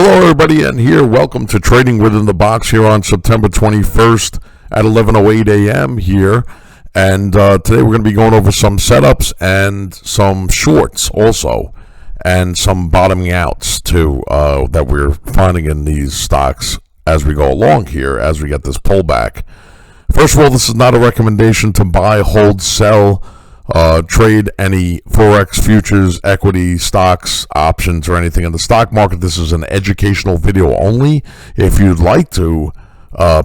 Hello, everybody, and welcome to Trading Within the Box here on September 21st at 11:08 a.m. here. And today we're going to be going over some setups and some shorts also, and some bottoming outs too that we're finding in these stocks as we go along here, as we get this pullback. First of all, this is not a recommendation to buy, hold, sell, trade any Forex, futures, equity, stocks, options, or anything in the stock market. This is an educational video only. If you'd like to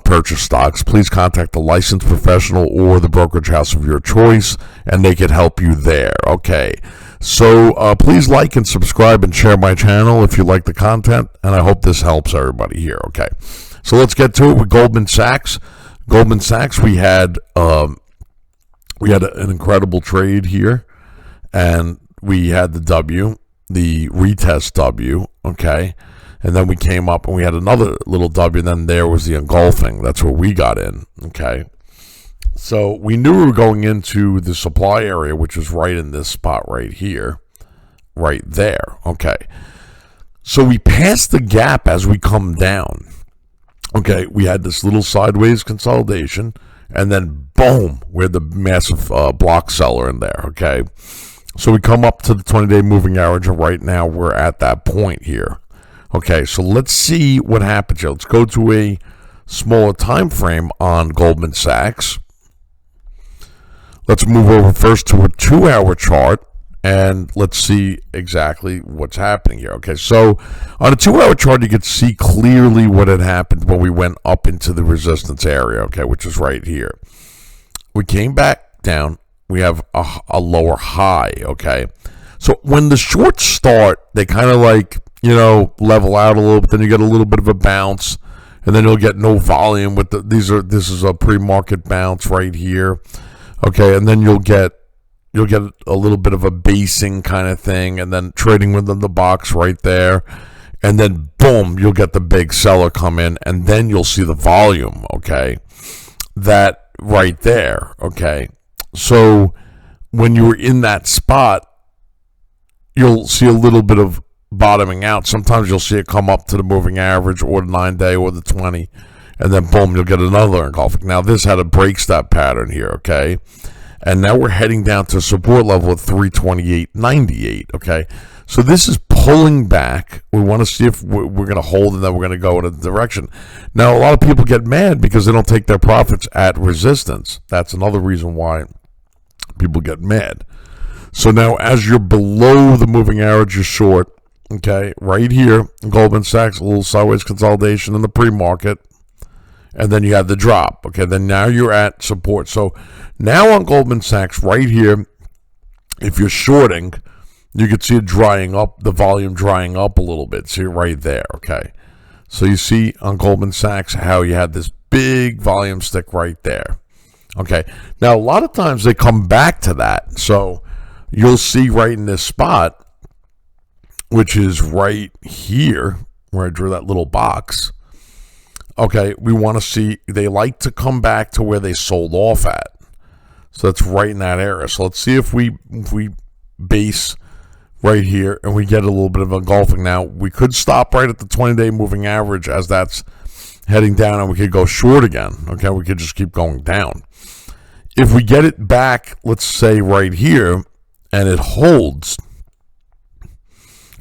purchase stocks, please contact a licensed professional or the brokerage house of your choice, and they can help you there. Okay, so please like and subscribe and share my channel if you like the content, and I hope this helps everybody here. Okay, so let's get to it with Goldman Sachs. Goldman Sachs, we had an incredible trade here, and we had the W, the retest W, okay, and then we came up and we had another little W, and then there was the engulfing. That's where we got in, okay. So we knew we were going into the supply area, which is right in this spot right here, right there, okay. So we passed the gap as we come down, okay. We had this little sideways consolidation, and then boom, we're the massive block seller in there, okay? So we come up to the 20-day moving average, and right now we're at that point here. Okay, so let's see what happens here. Let's go to a smaller time frame on Goldman Sachs. Let's move over first to a 2-hour chart, and let's see exactly what's happening here. Okay, so on a 2-hour chart, you can see clearly what had happened when we went up into the resistance area, okay, which is right here. We came back down. We have a lower high, okay? So when the shorts start, they kind of like, level out a little bit. Then you get a little bit of a bounce, and then you'll get no volume with this is a pre-market bounce right here, okay? And then you'll get a little bit of a basing kind of thing, and then trading within the box right there, and then boom, you'll get the big seller come in, and then you'll see the volume, okay, that right there, okay. So when you're in that spot, you'll see a little bit of bottoming out. Sometimes you'll see it come up to the moving average or the 9-day or the 20, and then boom, you'll get another engulfing. Now this had a break stop pattern here, okay. And now we're heading down to support level at 328.98, okay? So this is pulling back. We want to see if we're going to hold, and then we're going to go in a direction. Now, a lot of people get mad because they don't take their profits at resistance. That's another reason why people get mad. So now as you're below the moving average, you're short, okay? Right here, Goldman Sachs, a little sideways consolidation in the pre-market. And then you have the drop. Okay, then now you're at support. So now on Goldman Sachs, right here, if you're shorting, you can see it drying up, the volume drying up a little bit. See it right there, okay? So you see on Goldman Sachs how you had this big volume stick right there. Okay, now a lot of times they come back to that. So you'll see right in this spot, which is right here, where I drew that little box. Okay, we want to see, they like to come back to where they sold off at. So that's right in that area. So let's see if we base right here and we get a little bit of engulfing. Now, we could stop right at the 20-day moving average as that's heading down, and we could go short again. Okay, we could just keep going down. If we get it back, let's say right here, and it holds,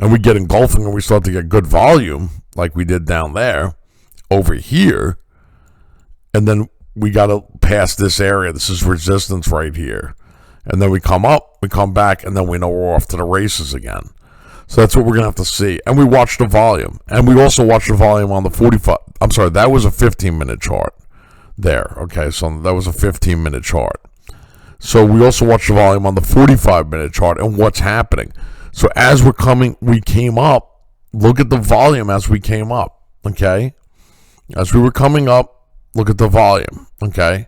and we get engulfing and we start to get good volume like we did down there, over here, and then we got to pass this area. This is resistance right here, and then we come up, we come back, and then we know we're off to the races again. So that's what we're gonna have to see. And we watch the volume, and we also watch the volume on the 45. I'm sorry, that was a 15-minute chart there. Okay, so that was a 15-minute chart. So we also watch the volume on the 45-minute chart and what's happening. So as we're coming, we came up. Look at the volume as we came up. Okay. As we were coming up, look at the volume, okay?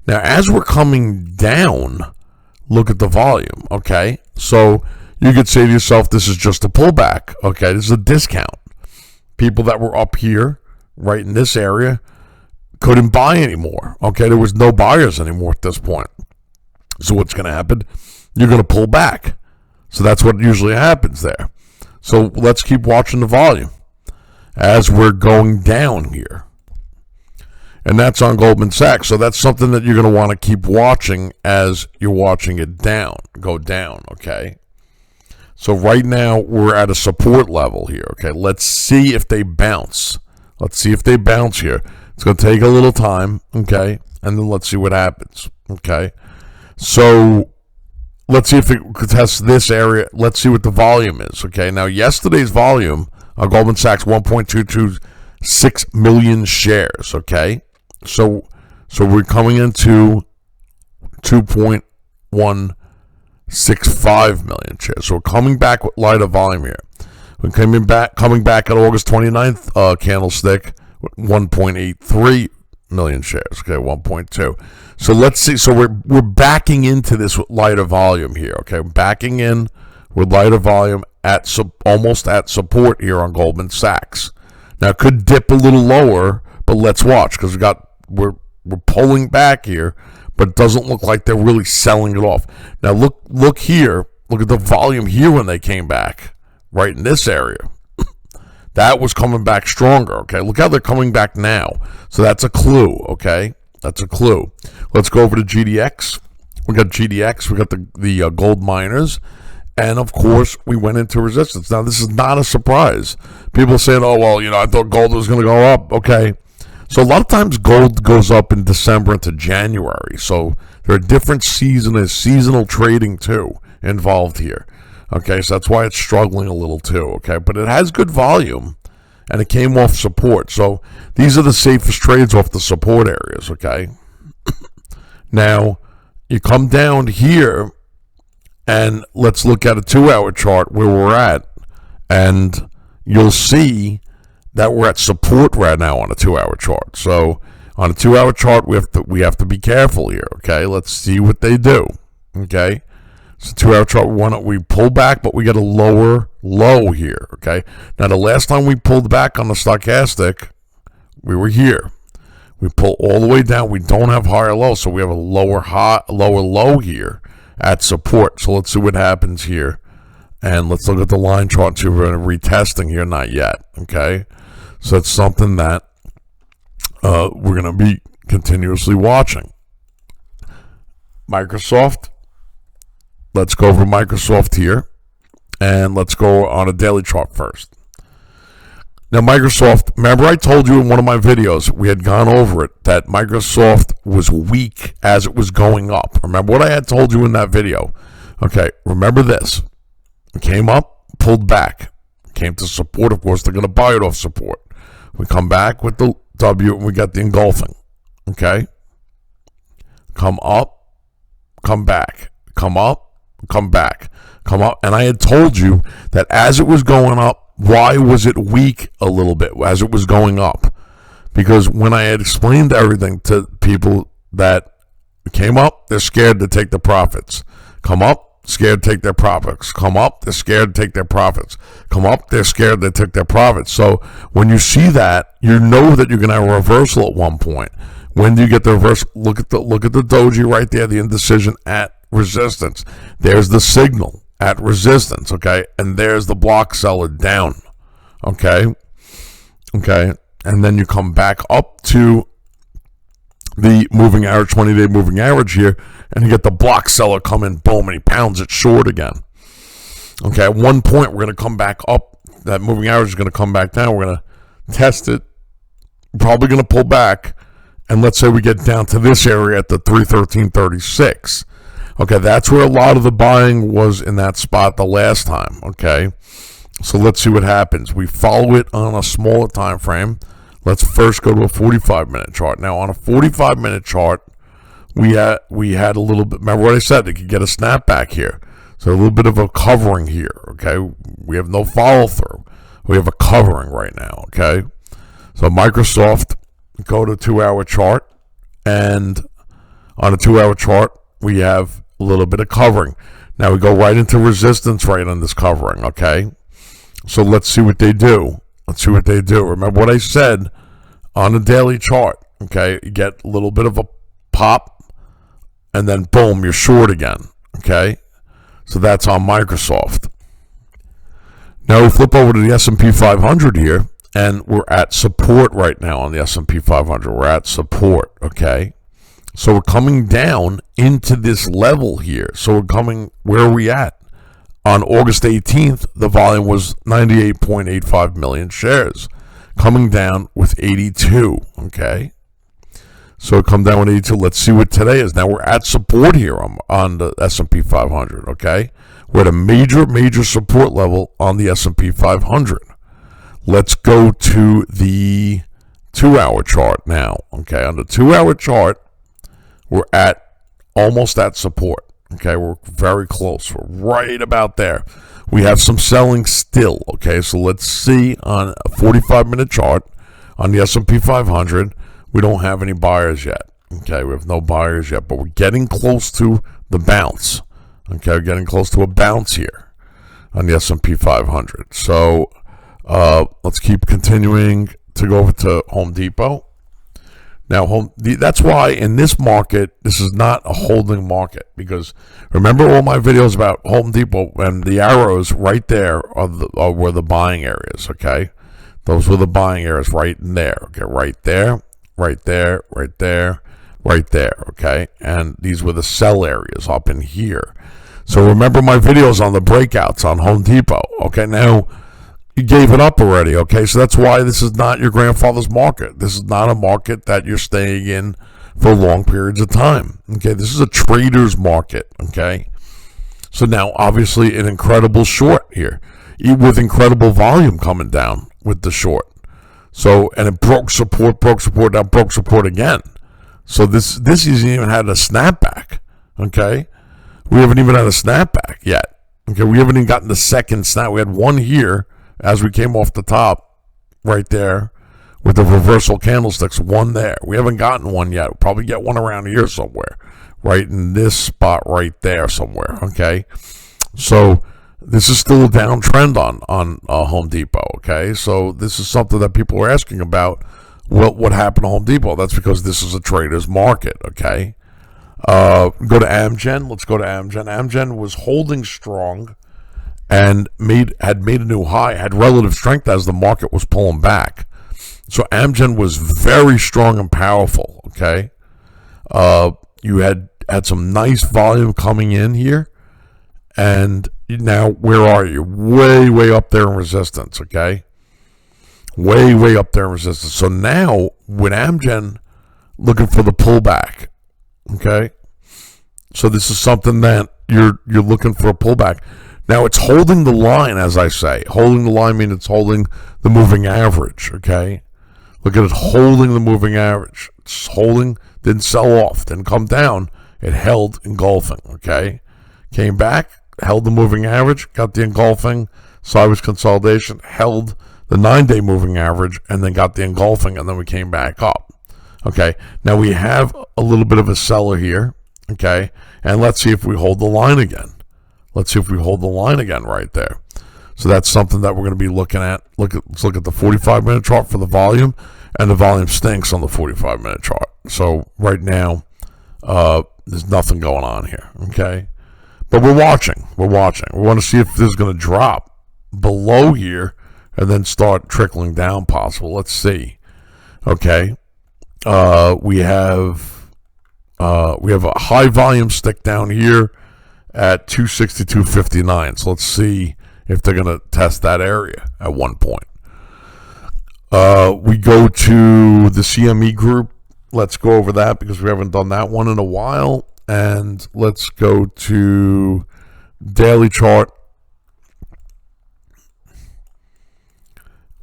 Now, as we're coming down, look at the volume, okay? So you could say to yourself, this is just a pullback, okay? This is a discount. People that were up here, right in this area, couldn't buy anymore, okay? There was no buyers anymore at this point. So what's going to happen? You're going to pull back. So that's what usually happens there. So let's keep watching the volume. as we're going down here. And that's on Goldman Sachs. So that's something that you're going to want to keep watching as you're watching it go down, okay? So right now we're at a support level here, okay? Let's see if they bounce. Let's see if they bounce here. It's going to take a little time, okay? And then let's see what happens, okay? So let's see if it tests this area. Let's see what the volume is, okay? Now, yesterday's volume on Goldman Sachs, 1.226 million shares, okay? So we're coming into 2.165 million shares. So we're coming back with lighter volume here. We're coming back at August 29th candlestick with 1.83 million shares. Okay, 1.2. So let's see. So we're backing into this with lighter volume here. Okay, backing in with lighter volume at almost at support here on Goldman Sachs. Now it could dip a little lower, but let's watch because we're pulling back here, but it doesn't look like they're really selling it off. Now look here. Look at the volume here when they came back, right in this area. That was coming back stronger, okay? Look how they're coming back now. So that's a clue, okay? That's a clue. Let's go over to GDX. We got GDX. We got the gold miners. And, of course, we went into resistance. Now, this is not a surprise. People saying, oh, well, I thought gold was going to go up. Okay. So a lot of times gold goes up in December into January. So there are different seasonal trading, too, involved here. Okay, so that's why it's struggling a little too, okay? But it has good volume, and it came off support. So these are the safest trades off the support areas, okay? Now, you come down here, and let's look at a 2-hour chart where we're at, and you'll see that we're at support right now on a 2-hour chart. So on a 2-hour chart, we have to be careful here, okay? Let's see what they do, okay? So 2-hour chart, we pull back, but we get a lower low here, okay? Now, the last time we pulled back on the stochastic, we were here. We pull all the way down. We don't have higher low, so we have a lower low here at support. So let's see what happens here. And let's look at the line chart and see if we're retesting here. Not yet, okay? So it's something that we're going to be continuously watching. Microsoft. Let's go over Microsoft here, and let's go on a daily chart first. Now, Microsoft, remember I told you in one of my videos, we had gone over it, that Microsoft was weak as it was going up. Remember what I had told you in that video? Okay, remember this. It came up, pulled back, came to support. Of course, they're going to buy it off support. We come back with the W, and we got the engulfing. Okay? Come up, come back. Come up, come back. Come up. And I had told you that as it was going up, why was it weak a little bit as it was going up? Because when I had explained everything to people that came up, they're scared to take the profits. Come up, scared to take their profits. Come up, they're scared to take their profits. Come up, they're scared to take their profits. So when you see that, you know that you're going to have a reversal at one point. When do you get the reversal? Look at the doji right there, the indecision at resistance. There's the signal at resistance, okay? And there's the block seller down, okay? Okay, and then you come back up to the moving average, 20-day moving average here, and you get the block seller come in, boom, and he pounds it short again. Okay, at one point, we're going to come back up. That moving average is going to come back down. We're going to test it, probably going to pull back, and let's say we get down to this area at the 313.36. Okay, that's where a lot of the buying was in that spot the last time, okay? So let's see what happens. We follow it on a smaller time frame. Let's first go to a 45-minute chart. Now, on a 45-minute chart, we had a little bit, remember what I said, it could get a snapback here. So a little bit of a covering here, okay? We have no follow-through. We have a covering right now, okay? So Microsoft, go to 2-hour chart, and on a 2-hour chart, we have a little bit of covering. Now we go right into resistance right on this covering, okay? So let's see what they do. Let's see what they do. Remember what I said on the daily chart, okay? You get a little bit of a pop, and then boom, you're short again, okay? So that's on Microsoft. Now we flip over to the S&P 500 here, and we're at support right now on the S&P 500. We're at support, okay? So we're coming down into this level here. So we're coming, where are we at? On August 18th, the volume was 98.85 million shares, coming down with 82, okay? So come down with 82. Let's see what today is. Now we're at support here on the S&P 500, okay? We're at a major support level on the S&P 500. Let's go to the 2-hour chart now, okay? On the 2-hour chart, we're at almost at support, okay? We're very close. We're right about there. We have some selling still, okay? So let's see on a 45-minute chart on the S&P 500. We don't have any buyers yet, okay? We have no buyers yet, but we're getting close to the bounce, okay? We're getting close to a bounce here on the S&P 500. So let's keep continuing to go over to Home Depot. Now, that's why in this market, this is not a holding market, because remember all my videos about Home Depot, and the arrows right there were the buying areas, okay? Those were the buying areas right in there, okay? Right there, right there, right there, right there, okay? And these were the sell areas up in here. So remember my videos on the breakouts on Home Depot, okay? Now, you gave it up already, okay? So that's why this is not your grandfather's market. This is not a market that you're staying in for long periods of time, okay? This is a trader's market, okay? So now, obviously, an incredible short here, with incredible volume coming down with the short. So, and it broke support, now broke support again. So this hasn't even had a snapback, okay? We haven't even had a snapback yet, okay? We haven't even gotten the second snap. We had one here as we came off the top right there with the reversal candlesticks, one there. We haven't gotten one yet. We'll probably get one around here somewhere, right in this spot right there somewhere, okay? So this is still a downtrend on Home Depot, okay? So this is something that people are asking about. What happened to Home Depot? That's because this is a trader's market, okay? Go to Amgen. Let's go to Amgen. Amgen was holding strong and had made a new high, had relative strength as the market was pulling back. So Amgen was very strong and powerful, okay? You had some nice volume coming in here, and now where are you? Way up there in resistance, okay? Way up there in resistance. So now with Amgen looking for the pullback, okay? So this is something that you're looking for a pullback. Now, it's holding the line, as I say. Holding the line means it's holding the moving average, okay? Look at it holding the moving average. It's holding, didn't sell off, didn't come down. It held engulfing, okay? Came back, held the moving average, got the engulfing, sideways consolidation, held the 9-day moving average, and then got the engulfing, and then we came back up, okay? Now, we have a little bit of a seller here, okay? And let's see if we hold the line again. Let's see if we hold the line again right there. So that's something that we're going to be looking at. Let's look at the 45-minute chart for the volume, and the volume stinks on the 45-minute chart. So right now, there's nothing going on here, okay? But we're watching. We want to see if this is going to drop below here and then start trickling down possible. Let's see. Okay. We have a high volume stick down here at 262.59. So let's see if they're going to test that area at one point. We go to the CME group. Let's go over that because we haven't done that one in a while. And let's go to daily chart.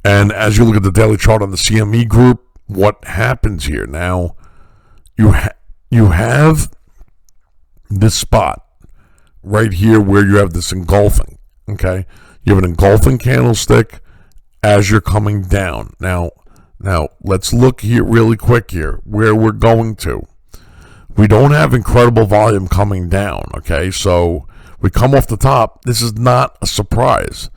And as you look at the daily chart on the CME group, what happens here? Now, you have this spot right here where you have this engulfing, okay? You have an engulfing candlestick as you're coming down. Now let's look here really quick here where we're going to. We don't have incredible volume coming down, okay? So we come off the top. This is not a surprise.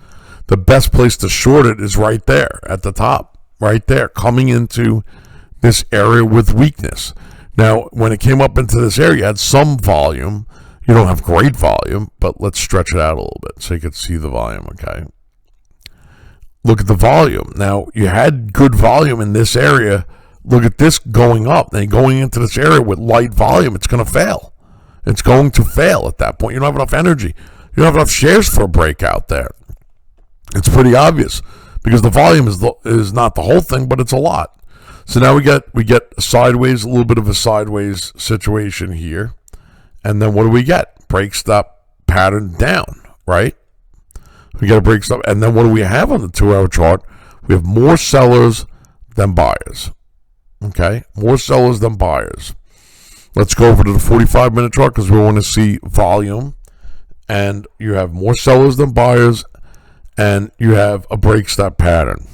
The best place to short it is right there at the top, right there, coming into this area with weakness. Now, when it came up into this area, you had some volume. You don't have great volume, but let's stretch it out a little bit so you can see the volume, okay? look at the volume. Now, you had good volume in this area. Look at this going up. Then going into this area with light volume, it's going to fail. It's going to fail at that point. You don't have enough energy. You don't have enough shares for a breakout there. It's pretty obvious because the volume is not the whole thing, but it's a lot. So now we get sideways, a little bit of a sideways situation here. And then what do we get? Break stop pattern down, right? We get a break stop. And then what do we have on the 2-hour chart? We have more sellers than buyers. Okay? More sellers than buyers. Let's go over to the 45-minute chart because we want to see volume. And you have more sellers than buyers. And you have a break stop pattern.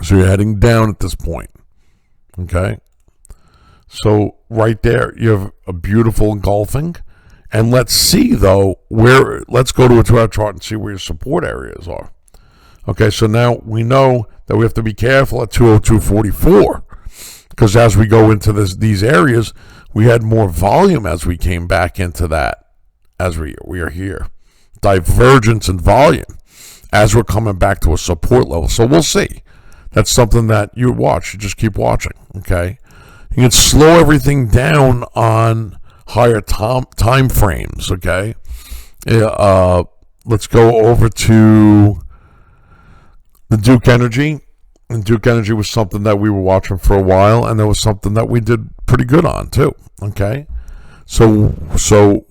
So you're heading down at this point. Okay? So right there, you have a beautiful engulfing. And let's see, though, let's go to a 2-hour chart and see where your support areas are. Okay, so now we know that we have to be careful at 202.44 because as we go into these areas, we had more volume as we came back into that as we are here. Divergence in volume as we're coming back to a support level. So we'll see. That's something that you watch. You just keep watching, okay? You can slow everything down on higher time frames, okay? Let's go over to the Duke Energy. And Duke Energy was something that we were watching for a while, and there was something that we did pretty good on too, okay? So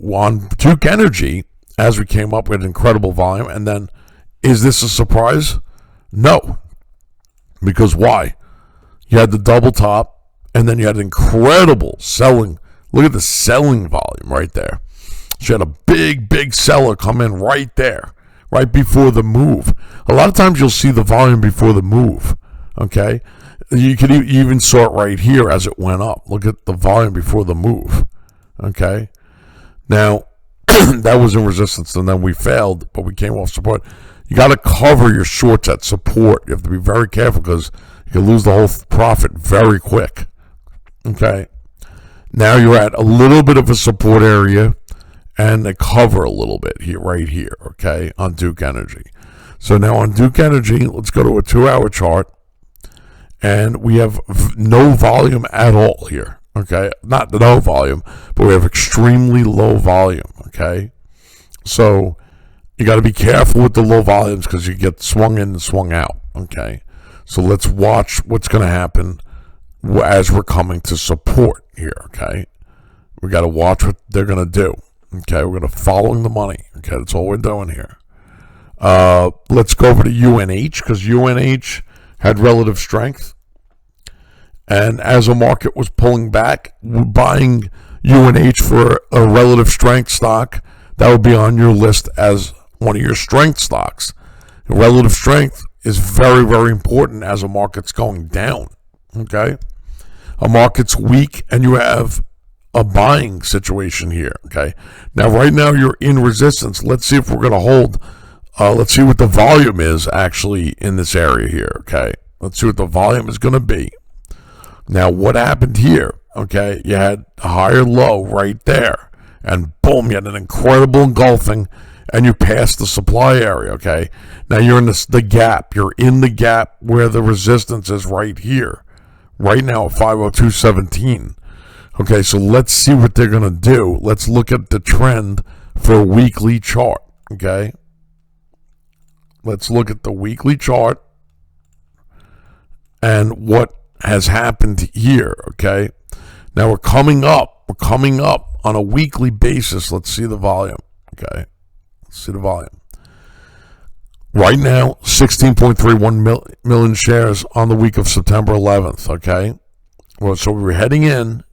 on Duke Energy, as we came up with incredible volume, and then is this a surprise? No. Because why? You had the double top, and then you had incredible selling. Look at the selling volume right there. So you had a big seller come in right there, right before the move. A lot of times you'll see the volume before the move, okay? You could even saw it right here as it went up. Look at the volume before the move, okay? Now, that was in resistance, and then we failed, but we came off support. You got to cover your shorts at support. You have to be very careful because you can lose the whole profit very quick, okay? Now you're at a little bit of a support area and a cover a little bit here, right here, okay, on Duke Energy. So now on Duke Energy, let's go to a 2-hour chart, and we have no volume at all here, okay? Not no volume, but we have extremely low volume, okay? So you got to be careful with the low volumes because you get swung in and swung out, okay? So let's watch what's going to happen as we're coming to support here, okay? We got to watch what they're going to do, okay? We're going to following the money, okay? That's all we're doing here. Let's go over to UNH because UNH had relative strength. And as a market was pulling back, buying UNH for a relative strength stock, that would be on your list as one of your strength stocks. Relative strength is very, very important as a market's going down, okay? A market's weak and you have a buying situation here, okay? Now, right now you're in resistance. Let's see if we're going to hold. Let's see what the volume is actually in this area here, okay? Let's see what the volume is going to be. Now, what happened here, okay? You had a higher low right there, and boom, you had an incredible engulfing, and you passed the supply area, okay? Now, you're in the gap. You're in the gap where the resistance is right here. Right now at 502.17. Okay, so let's see what they're going to do. Let's look at the trend for a weekly chart, okay? Let's look at the weekly chart and what has happened here, okay? Now we're coming up. We're coming up on a weekly basis. Let's see the volume, okay? Let's see the volume. Right now, 16.31 million shares on the week of September 11th, okay? Well, so we were heading in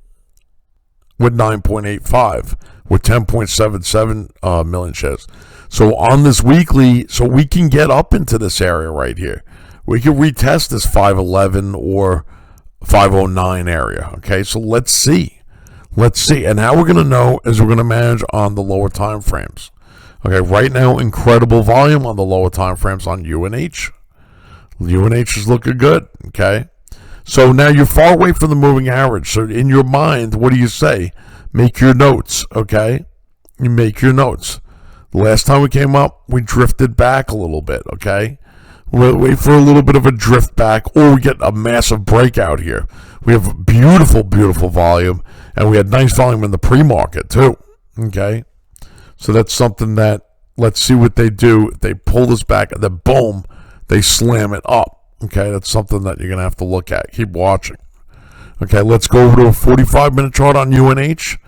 with 9.85, with 10.77 million shares. So on this weekly, so we can get up into this area right here. We can retest this 511 or 509 area, okay? So let's see. Let's see. And how we're going to know is we're going to manage on the lower time frames. Okay, right now, incredible volume on the lower time frames on UNH. UNH is looking good, okay? So now you're far away from the moving average. So in your mind, what do you say? Make your notes, okay? You make your notes. The last time we came up, we drifted back a little bit, okay? We'll wait for a little bit of a drift back, or we get a massive breakout here. We have beautiful, beautiful volume, and we had nice volume in the pre-market too. Okay, so that's something that, let's see what they do. They pull this back, and then boom, they slam it up. Okay, that's something that you're going to have to look at. Keep watching. Okay, let's go over to a 45-minute chart on UNH.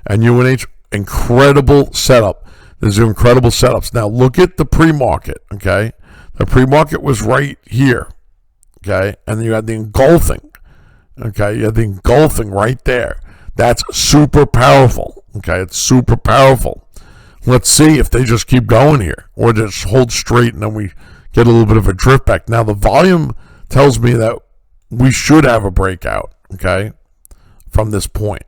And UNH, incredible setup. These are incredible setups. Now, look at the pre-market, okay? The pre-market was right here, okay? And then you had the engulfing, okay? You had the engulfing right there. That's super powerful, okay? It's super powerful. Let's see if they just keep going here or just hold straight and then we get a little bit of a drift back. Now, the volume tells me that we should have a breakout, okay, from this point.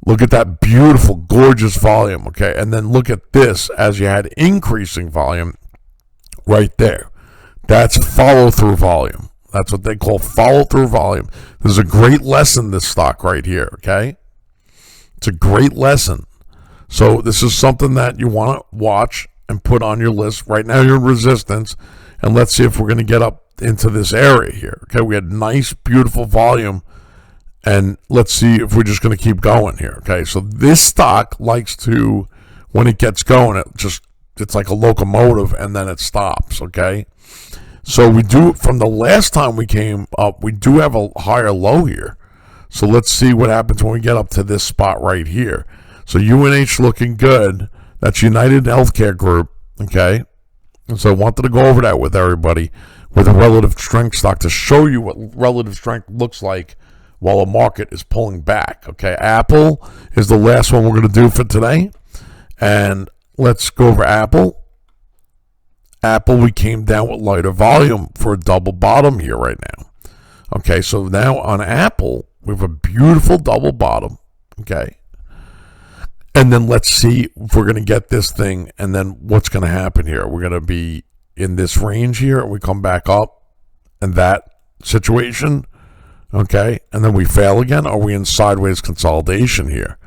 Look at that beautiful, gorgeous volume, okay? And then look at this as you had increasing volume right there. That's follow-through volume. That's what they call follow-through volume. There's a great lesson, this stock right here, okay? It's a great lesson. So this is something that you want to watch and put on your list. Right now you're in resistance, and let's see if we're going to get up into this area here, okay? We had nice, beautiful volume. And let's see if we're just going to keep going here, okay? So this stock likes to, when it gets going, it's like a locomotive, and then it stops, okay? So we do, from the last time we came up, we do have a higher low here. So let's see what happens when we get up to this spot right here. So UNH looking good. That's United Healthcare Group, okay? And so I wanted to go over that with everybody with a relative strength stock to show you what relative strength looks like while the market is pulling back, okay? Apple is the last one we're going to do for today. And let's go over Apple. Apple, we came down with lighter volume for a double bottom here right now. Okay, so now on Apple, we have a beautiful double bottom, okay? And then let's see if we're going to get this thing, and then what's going to happen here. We're going to be in this range here, and we come back up, and that situation, okay, and then we fail again. Are we in sideways consolidation here?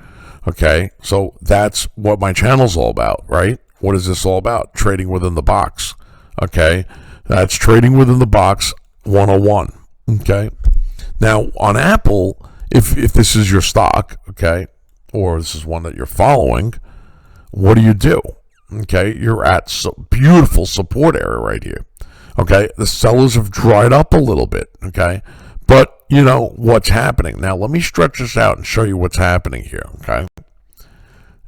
Okay, so that's what my channel's all about, right? What is this all about? Trading within the box, okay? That's trading within the box 101, okay? Now, on Apple, if this is your stock, okay, or this is one that you're following, what do? Okay, you're at beautiful support area right here, okay? The sellers have dried up a little bit, okay? But you know what's happening. Now, let me stretch this out and show you what's happening here, okay?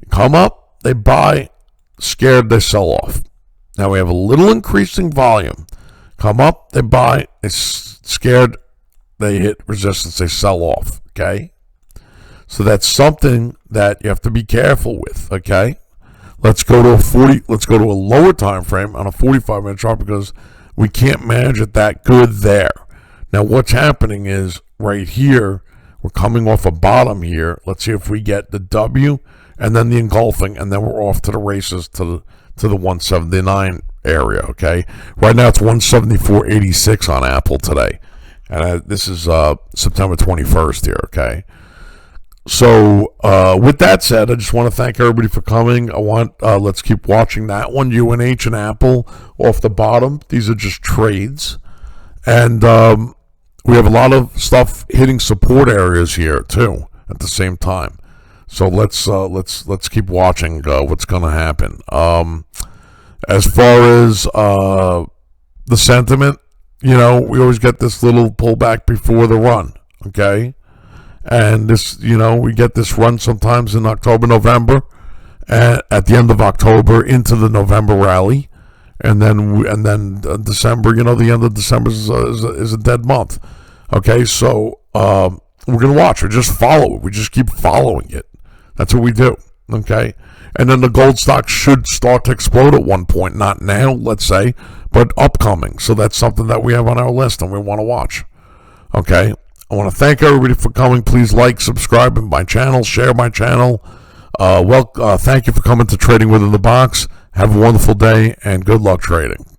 Come up, they buy, scared, they sell off. Now, we have a little increasing volume. Come up, they buy, it's scared, they hit resistance, they sell off, okay? So that's something that you have to be careful with, okay? Let's go to a lower time frame on a 45-minute chart because we can't manage it that good there. Now, what's happening is right here, we're coming off a bottom here. Let's see if we get the W and then the engulfing, and then we're off to the races to the 179 area, okay? Right now, it's 174.86 on Apple today. And this is September 21st here, okay? So, with that said, I just want to thank everybody for coming. Let's keep watching that one, UNH and Apple off the bottom. These are just trades. And we have a lot of stuff hitting support areas here too at the same time. So let's keep watching what's going to happen. As far as the sentiment, you know, we always get this little pullback before the run, okay? And this, you know, we get this run sometimes in October, November, and at the end of October into the November rally. And then December, you know, the end of December is a dead month. Okay, so we're going to watch. We just follow it. We just keep following it. That's what we do. Okay, and then the gold stock should start to explode at one point. Not now, let's say, but upcoming. So that's something that we have on our list and we want to watch. Okay, I want to thank everybody for coming. Please like, subscribe to my channel, share my channel. Thank you for coming to Trading Within the Box. Have a wonderful day and good luck trading.